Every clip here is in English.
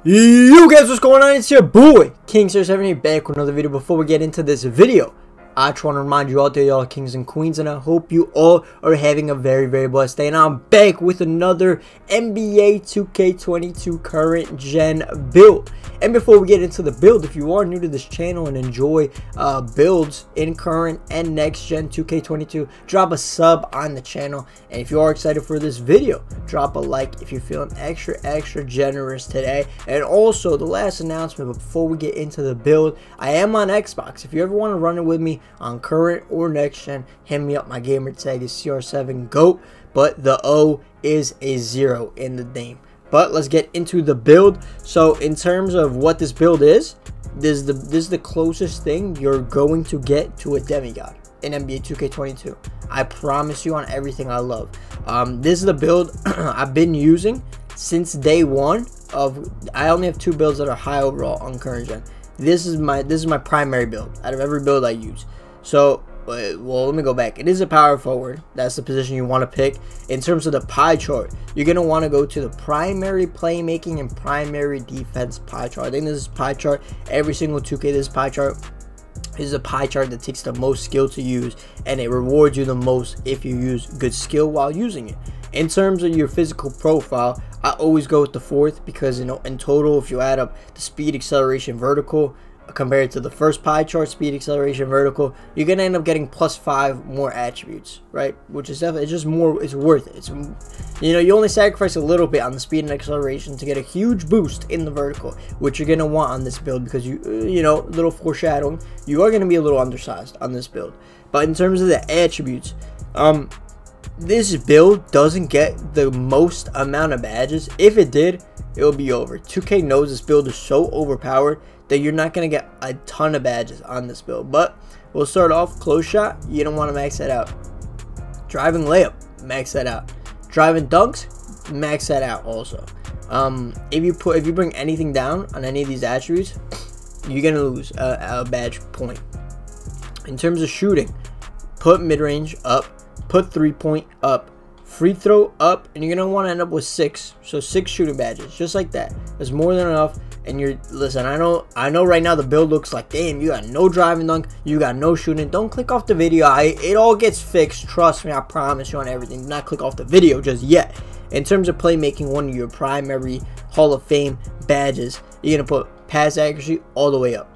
Yo guys, what's going on? It's your boy King078 back with another video. Before we get into this video, I just want to remind you out there, y'all kings and queens, and I hope you all are having a very blessed day. And I'm back with another NBA 2K22 current gen build. And before we get into the build, if you are new to this channel and enjoy builds in current and next gen 2K22, drop a sub on the channel. And if you are excited for this video, drop a like if you're feeling extra generous today. And also, the last announcement before we get into the build, I am on Xbox. If you ever want to run it with me on current or next gen, hit me up. My gamer tag is CR7 GOAT, but the O is a 0 in the name. But let's get into the build. So in terms of what this build is, this is the closest thing you're going to get to a demigod in NBA 2K22. I promise you, on everything I love. This is the build I've been using since day one. I only have 2 builds that are high overall on current gen. This is my primary build out of every build I use. So well, let me go back. It is a power forward. That's the position you want to pick. In terms of the pie chart, you're going to want to go to the primary playmaking and primary defense pie chart. I think this is pie chart. Every single 2K, this pie chart is a pie chart that takes the most skill to use, and it rewards you the most if you use good skill while using it. In terms of your physical profile, I always go with the 4th because, you know, in total, if you add up the speed, acceleration, vertical, compared to the first pie chart, speed, acceleration, vertical, you're gonna end up getting +5 more attributes, right? Which is definitely, it's just more, it's worth it. It's, you know, you only sacrifice a little bit on the speed and acceleration to get a huge boost in the vertical, which you're gonna want on this build because you know, little foreshadowing, you are gonna be a little undersized on this build. But in terms of the attributes, this build doesn't get the most amount of badges. If it did, it will be over. 2K knows this build is so overpowered that you're not going to get a ton of badges on this build. But we'll start off close shot. You don't want to max that out. Driving layup, max that out. Driving dunks, max that out also. If you bring anything down on any of these attributes, you're going to lose a badge point. In terms of shooting, put mid-range up, put 3-point up, free throw up, and you're gonna want to end up with 6. So 6 shooting badges, just like that. That's more than enough. And listen, I know right now the build looks like, damn, you got no driving dunk, you got no shooting. Don't click off the video. It all gets fixed, trust me, I promise you on everything. Do not click off the video just yet. In terms of playmaking, one of your primary Hall of Fame badges, you're gonna put pass accuracy all the way up,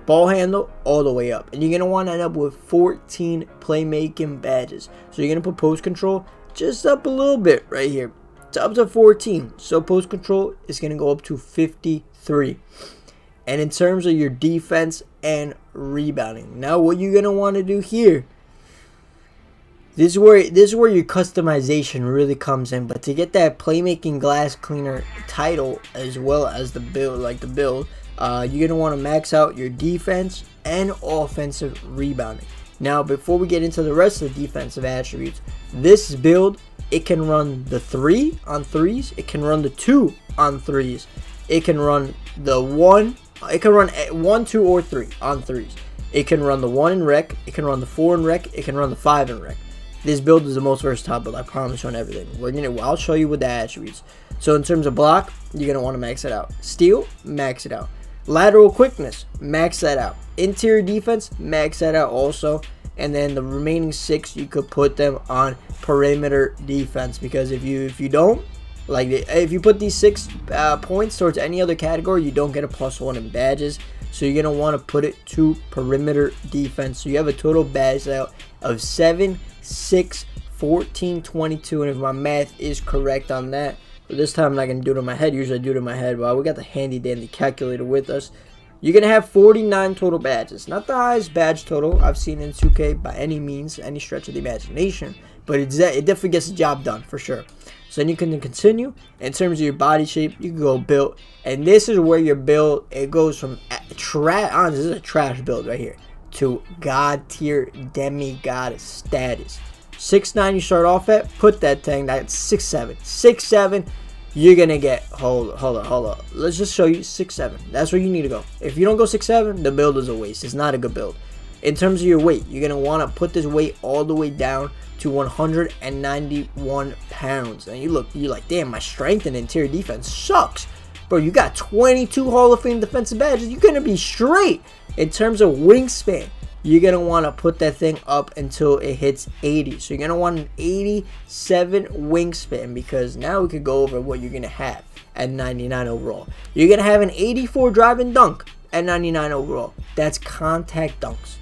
ball handle all the way up, and you're gonna want to end up with 14 playmaking badges. So you're gonna put post control just up a little bit right here. It's up to 14. So post control is gonna go up to 53. And in terms of your defense and rebounding, now what you're gonna want to do here, this is where your customization really comes in. But to get that playmaking glass cleaner title as well as the build, you're gonna want to max out your defense and offensive rebounding. Now, before we get into the rest of the defensive attributes, this build, it can run the 3 on 3s, it can run the 2 on 3s, it can run the 1, it can run 1, 2, or 3 on 3s. It can run the 1 in rec, it can run the 4 in rec, it can run the 5 in rec. This build is the most versatile build, I promise you on everything. I'll show you with the attributes. So in terms of block, you're gonna want to max it out. Steal, max it out. Lateral quickness, max that out. Interior defense, max that out also. And then the remaining 6, you could put them on perimeter defense, because if you don't, like, if you put these 6 points towards any other category, you don't get a +1 in badges. So you're gonna want to put it to perimeter defense. So you have a total badge out of 7, 6, 14, 22, and if my math is correct on that, but this time I'm not going to do it in my head. Usually I do it in my head, but we got the handy dandy calculator with us. You're going to have 49 total badges. Not the highest badge total I've seen in 2K by any means, any stretch of the imagination, but it definitely gets the job done for sure. So then you can continue. In terms of your body shape, you can go build, and this is where your build, it goes from trash, this is a trash build right here, to god tier demigod status. 6'9" you start off at, put that thing, that's 6'7". 6'7", you're gonna get, hold up. Let's just show you 6'7". That's where you need to go. If you don't go 6'7", the build is a waste. It's not a good build. In terms of your weight, you're gonna wanna put this weight all the way down to 191 pounds. And you're like, damn, my strength and interior defense sucks. bro, you got 22 Hall of Fame defensive badges. You're going to be straight. In terms of wingspan, you're going to want to put that thing up until it hits 80. So you're going to want an 87 wingspan, because now we could go over what you're going to have at 99 overall. You're going to have an 84 drive and dunk at 99 overall. That's contact dunks.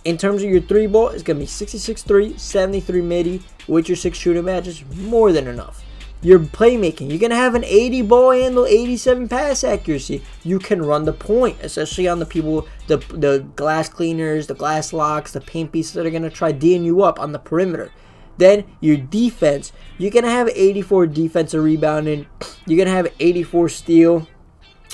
In terms of your 3-ball, it's going to be 66-3, 73 midi with your 6 shooting badges. More than enough. Your playmaking, you're going to have an 80 ball handle, 87 pass accuracy. You can run the point, especially on the people, the glass cleaners, the glass locks, the paint pieces that are going to try D'ing you up on the perimeter. Then your defense, you're going to have 84 defensive rebounding. You're going to have 84 steal.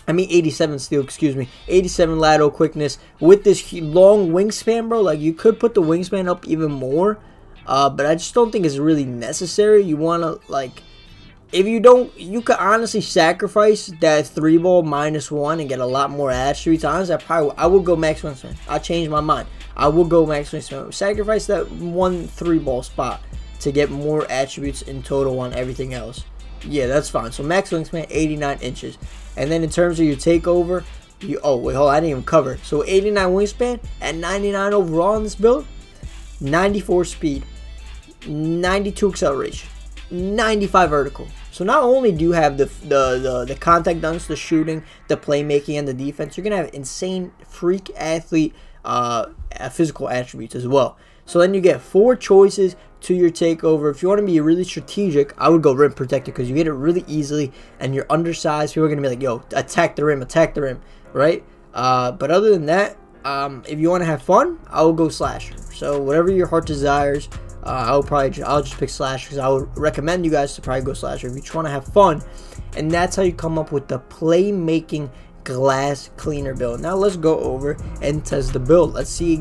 87 steal, excuse me. 87 lateral quickness with this long wingspan, bro. Like, you could put the wingspan up even more, but I just don't think it's really necessary. You want to, like, if you don't, you could honestly sacrifice that 3-ball -1 and get a lot more attributes. Honestly, I would go max wingspan. I changed my mind. I will go max wingspan. Sacrifice that 1 3-ball spot to get more attributes in total on everything else. Yeah, that's fine. So max wingspan, 89 inches. And then in terms of your takeover, oh wait, hold on, I didn't even cover. So 89 wingspan at 99 overall in this build, 94 speed, 92 acceleration, 95 vertical. So not only do you have the contact dunks, the shooting, the playmaking, and the defense, you're gonna have insane freak athlete physical attributes as well. So then you get 4 choices to your takeover. If you want to be really strategic, I would go rim protector, because you hit it really easily and you're undersized. People are gonna be like, yo, attack the rim, right? But other than that, if you want to have fun, I will go slasher. So whatever your heart desires, I'll just pick slasher, because I would recommend you guys to probably go slasher if you just want to have fun. And that's how you come up with the playmaking glass cleaner build. Now let's go over and test the build. Let's see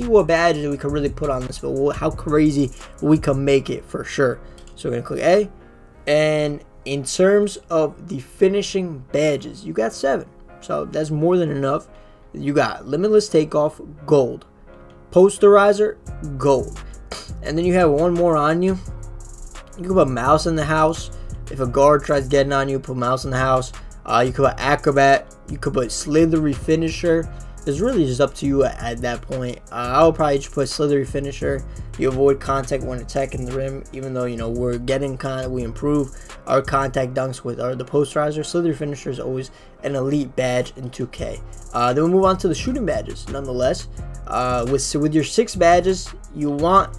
what badges we can really put on this build, how crazy we can make it for sure. So we're gonna click A, and in terms of the finishing badges, you got 7, so that's more than enough. You got limitless takeoff, gold, posterizer, gold, and then you have one more on you. You can put mouse in the house. If a guard tries getting on you, put mouse in the house. You could put acrobat, you could put slithery finisher. It's really just up to you at that point. I would probably just put slithery finisher. You avoid contact when attacking the rim, even though, you know, we're getting we improve our contact dunks with the posterizer. Slithery finisher is always an elite badge in 2K. Then we move on to the shooting badges. Nonetheless, with your 6 badges, you want,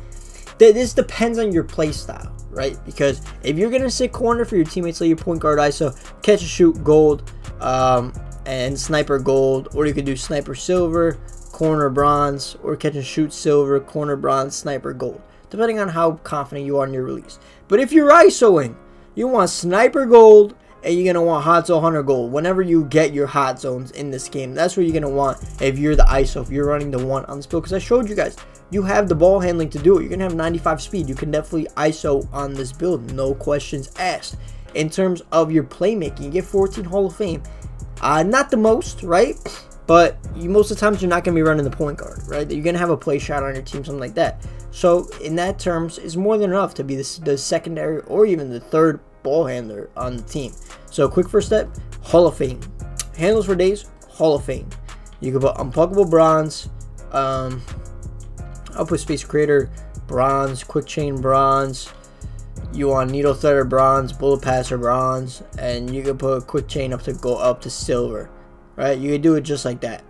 this depends on your play style, right? Because if you're gonna sit corner for your teammates, like your point guard ISO, catch and shoot gold, and sniper gold, or you could do sniper silver, corner bronze, or catch and shoot silver, corner bronze, sniper gold, depending on how confident you are in your release. But if you're ISOing, you want sniper gold, and you're gonna want hot zone hunter gold. Whenever you get your hot zones in this game, that's what you're gonna want if you're the ISO, if you're running the 1 on this build, because I showed you guys, you have the ball handling to do it. You're gonna have 95 speed. You can definitely ISO on this build, no questions asked. In terms of your playmaking, you get 14 Hall of Fame. Not the most, right? But most of the times you're not gonna be running the point guard, right? You're gonna have a play shot on your team, something like that. So in that terms, it's more than enough to be the secondary or even the 3rd ball handler on the team. So quick first step, Hall of Fame. Handles for days, Hall of Fame. You can put unpluckable bronze. I'll put space creator bronze, quick chain bronze. You want needle threader bronze, bullet passer bronze, and you can put a quick chain up to silver, right? You can do it just like that.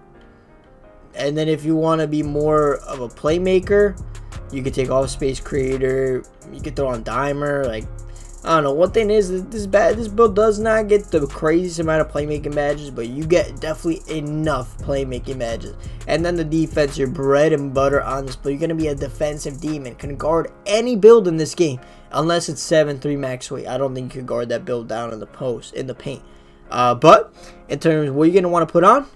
And then if you want to be more of a playmaker, you can take off space creator. You can throw on dimer. Like, I don't know. One thing is, this build does not get the craziest amount of playmaking badges, but you get definitely enough playmaking badges. And then the defense, your bread and butter on this build. You're gonna be a defensive demon, can guard any build in this game, unless it's 7-3 max weight. I don't think you can guard that build down in the paint. But in terms of what you're gonna want to put on,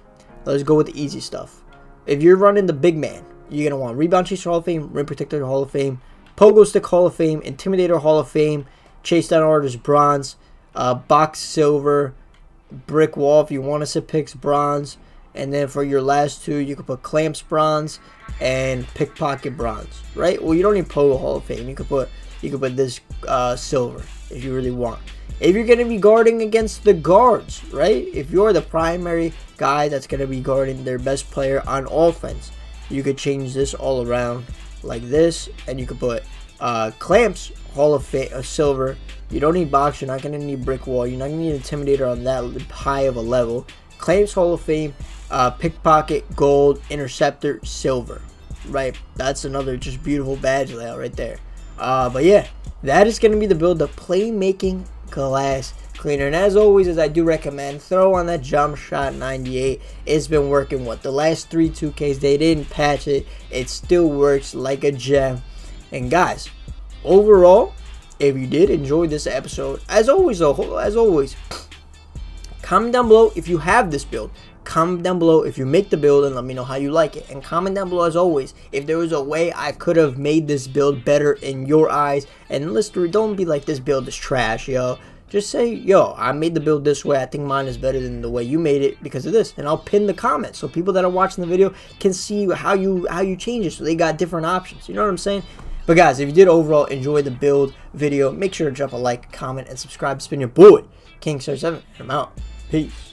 let's go with the easy stuff. If you're running the big man, you're gonna want rebound chaser Hall of Fame, rim protector Hall of Fame, pogo stick Hall of Fame, intimidator Hall of Fame, chase down orders bronze, box silver, brick wall if you want to sit picks bronze, and then for your last 2 you can put clamps bronze and pickpocket bronze, right? Well, you don't need pogo Hall of Fame. You could put this silver. if you really want. If you're going to be guarding against the guards, right? If you're the primary guy that's going to be guarding their best player on offense, you could change this all around like this, and you could put clamps, Hall of Fame, silver. You don't need box, you're not going to need brick wall, you're not going to need intimidator on that high of a level. Clamps, Hall of Fame, pickpocket, gold, interceptor, silver, right? That's another just beautiful badge layout right there. But yeah, that is going to be the build, the playmaking glass cleaner. And as always, as I do recommend, throw on that jump shot 98. It's been working. What, the last 3 2Ks, they didn't patch it, it still works like a gem. And guys, overall, if you did enjoy this episode, as always comment down below if you have this build. Comment down below if you make the build and let me know how you like it. And comment down below, as always, if there was a way I could have made this build better in your eyes. And listen, don't be like, this build is trash, yo. Just say, yo, I made the build this way, I think mine is better than the way you made it because of this. And I'll pin the comments so people that are watching the video can see how you change it, so they got different options. You know what I'm saying? But guys, if you did overall enjoy the build video, make sure to drop a like, comment, and subscribe. It's been your boy, King 7. I'm out. Peace.